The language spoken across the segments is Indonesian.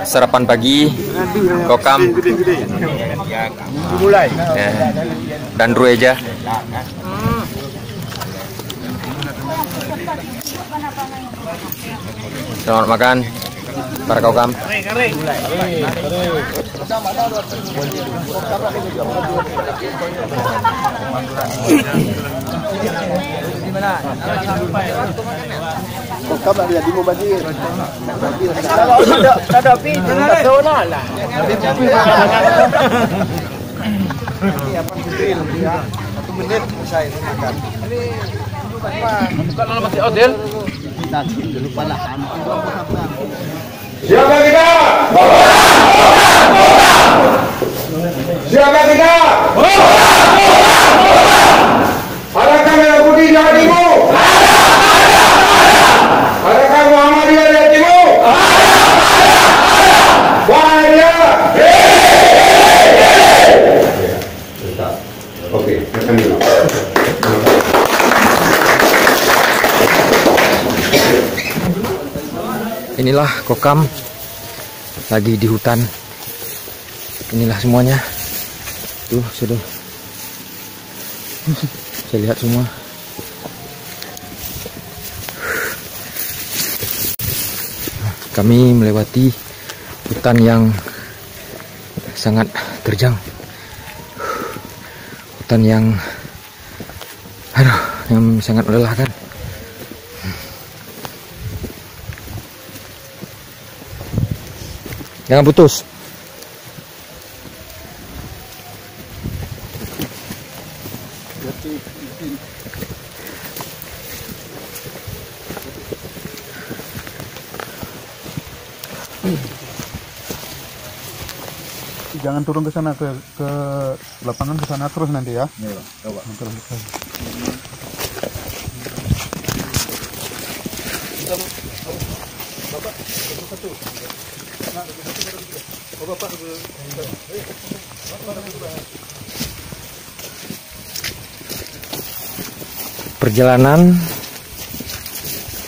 Sarapan pagi, kokam, ya, dan rueja. Selamat makan para kokam. Kokam ada di Mubazir. Ada api, nasional lah. Satu menit saya makan. Bukan nama masih hotel. Lupa lah. Siapa kita? Siapa kita? Adakah Merah Putih di hatimu? Adakah Muhammadiyah di hatimu? Muhammadiyah. Oke, makan dulu. Inilah kokam lagi di hutan. Inilah semuanya. Tuh sudah. Saya lihat semua. Kami melewati hutan yang sangat terjang. Hutan yang sangat melelahkan. Jangan putus. Jangan turun ke sana, ke lapangan ke sana terus nanti ya. Iya, coba. Perjalanan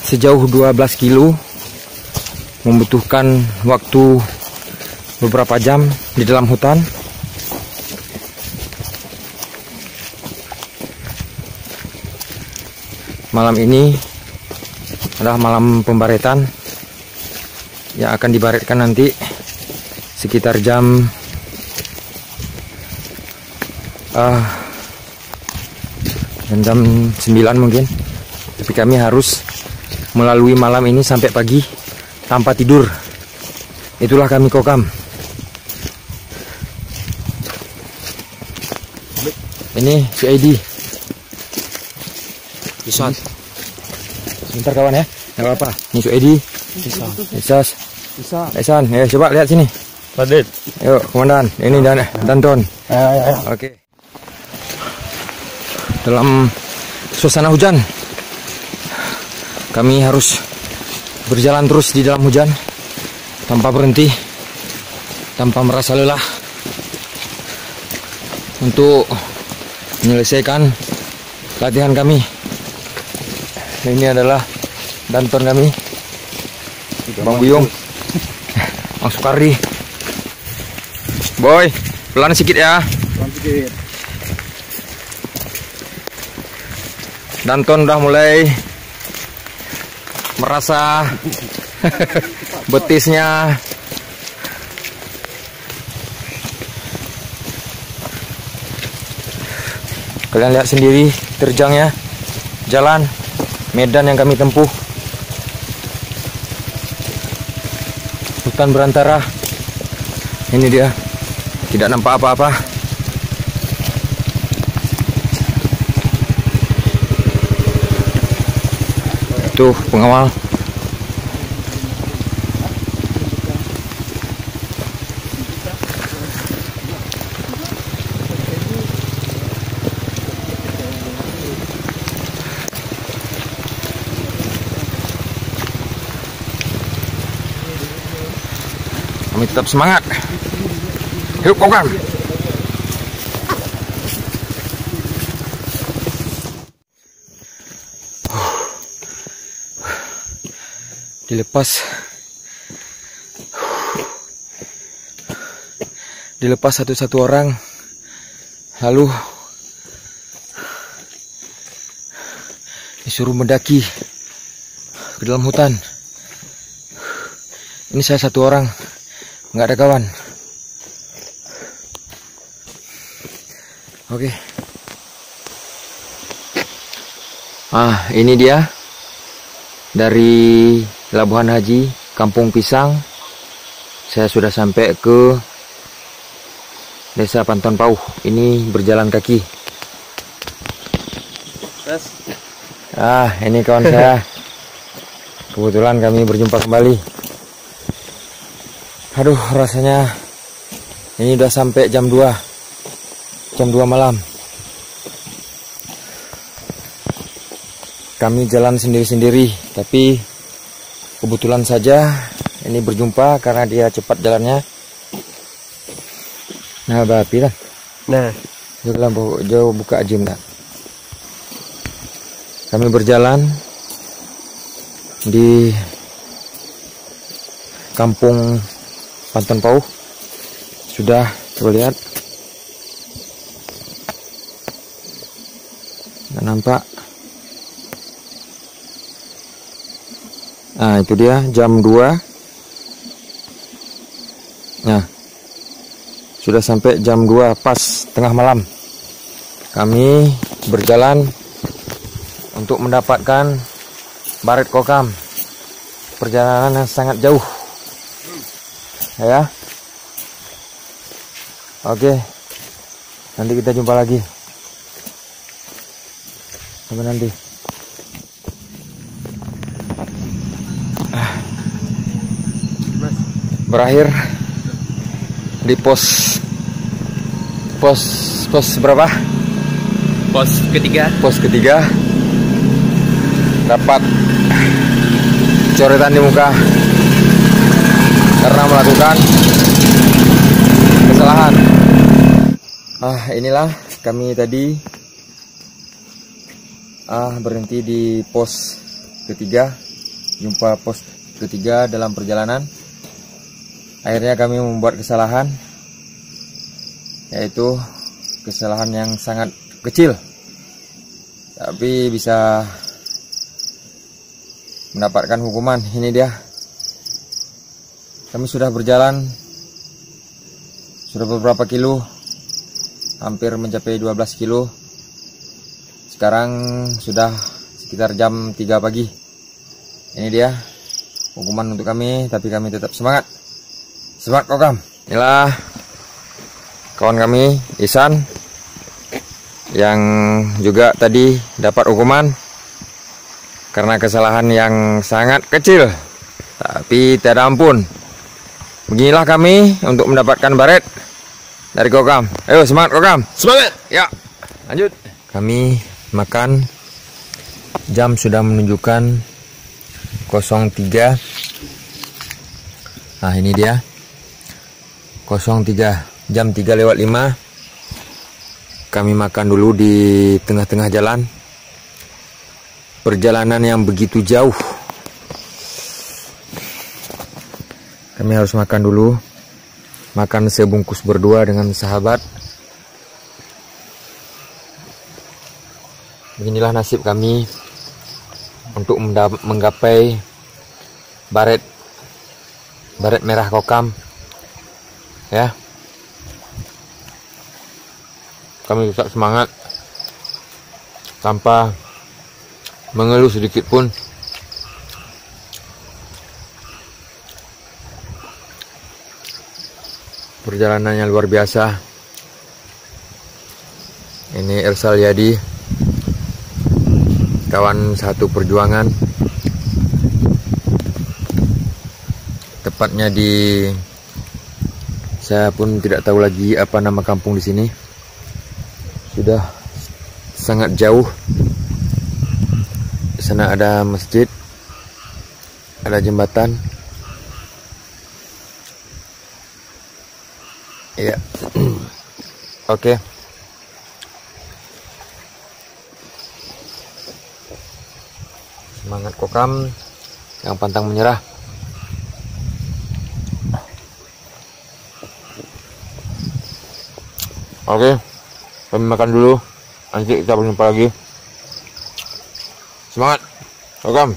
sejauh 12 kilo membutuhkan waktu beberapa jam di dalam hutan. Malam ini adalah malam pembaretan yang akan dibaretkan nanti sekitar jam jam 9 mungkin. Tapi kami harus melalui malam ini sampai pagi tanpa tidur. Itulah kami kokam. Ini si ID. Bisa. Sebentar kawan ya. Enggak apa-apa. Ini si ID. Bisa. Esan, ya coba lihat sini. Padit. Yuk, komandan. Ini Danton. Oke. Dalam suasana hujan, kami harus berjalan terus di dalam hujan tanpa berhenti, tanpa merasa lelah untuk menyelesaikan latihan kami. Ini adalah Danton kami, Bang Buyung, Bang Sukardi. Boy, pelan sedikit ya. Danton udah mulai merasa betisnya kalian lihat sendiri terjangnya jalan medan yang kami tempuh. Hutan berantara. Ini dia, tidak nampak apa-apa. Tuh pengawal. Kami tetap semangat. Hidup kokam. Dilepas dilepas satu-satu orang, lalu disuruh mendaki ke dalam hutan. Ini saya satu orang, nggak ada kawan. Oke. Ini dia dari Labuhan Haji, Kampung Pisang. Saya sudah sampai ke Desa Panton Pauh. Ini berjalan kaki. Ini kawan saya. Kebetulan kami berjumpa kembali. Aduh, rasanya ini udah sampai jam 2 malam. Kami jalan sendiri-sendiri, tapi kebetulan saja ini berjumpa karena dia cepat jalannya. Nah, bapi lah. Nah, jauh buka ajim dah. Kami berjalan di Kampung Panton Pauh. Sudah, coba lihat. Nggak nampak. Nah, itu dia jam 2. Nah, sudah sampai jam 2 pas tengah malam. Kami berjalan untuk mendapatkan baret kokam. Perjalanan yang sangat jauh. Ya. Oke. Nanti kita jumpa lagi. Sampai nanti. Berakhir di pos berapa? Pos ketiga. Dapat coretan di muka karena melakukan kesalahan. Inilah kami tadi berhenti di pos ketiga. Jumpa pos ketiga dalam perjalanan. Akhirnya kami membuat kesalahan, yaitu kesalahan yang sangat kecil, tapi bisa mendapatkan hukuman. Ini dia. Kami sudah berjalan sudah beberapa kilo, hampir mencapai 12 kilo. Sekarang sudah sekitar jam 3 pagi. Ini dia hukuman untuk kami, tapi kami tetap semangat. Semangat kokam. Inilah kawan kami Ihsan yang juga tadi dapat hukuman karena kesalahan yang sangat kecil, tapi tiada ampun. Beginilah kami untuk mendapatkan baret dari kokam. Ayo semangat kokam. Semangat. Ya. Lanjut. Kami makan. Jam sudah menunjukkan 03. Nah, ini dia. 03, jam 3:05. Kami makan dulu di tengah-tengah jalan. Perjalanan yang begitu jauh. Kami harus makan dulu. Makan sebungkus berdua dengan sahabat. Beginilah nasib kami untuk menggapai baret merah kokam. Ya, kami tetap semangat tanpa mengeluh sedikit pun. Perjalanannya luar biasa. Ini Irsal Yadi, kawan satu perjuangan, tepatnya di, saya pun tidak tahu lagi apa nama kampung di sini. Sudah sangat jauh. Di sana ada masjid, ada jembatan. Iya. Oke. Semangat kokam, yang pantang menyerah. Oke, kami makan dulu. Nanti kita berjumpa lagi. Semangat, Kokam.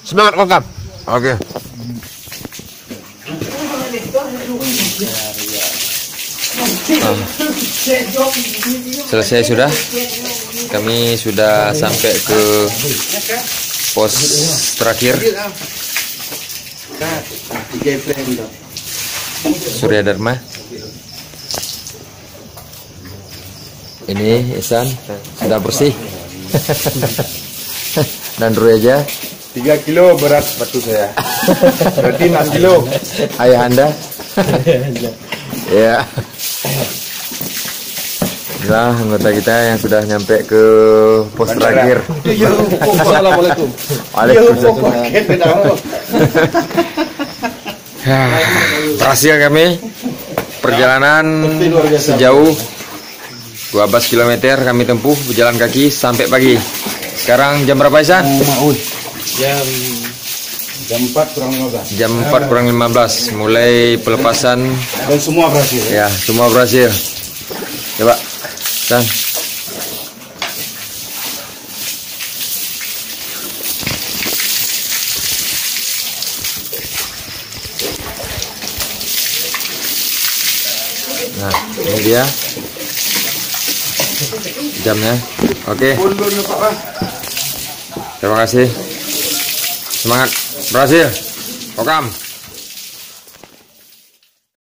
Semangat, Kokam. Oke. Selesai sudah. Kami sudah sampai ke pos terakhir. Surya Dharma. Ini Ihsan sudah bersih. Dan Roy aja 3 kilo berat batu saya. Berarti 6 kilo. ayah Anda. Ya. Inilah anggota kita yang sudah nyampe ke pos terakhir. Assalamualaikum. Waalaikumsalam. Berhasil kami perjalanan sejauh 12 km kami tempuh berjalan kaki sampai pagi. Sekarang jam berapa, Ihsan? Jam 4 kurang 15. Jam 4 kurang 15. Mulai pelepasan. Dan semua berhasil. Ya, semua berhasil. Coba, Ihsan. Nah, ini dia jamnya. Oke. Terima kasih. Semangat. Berhasil. Kokam.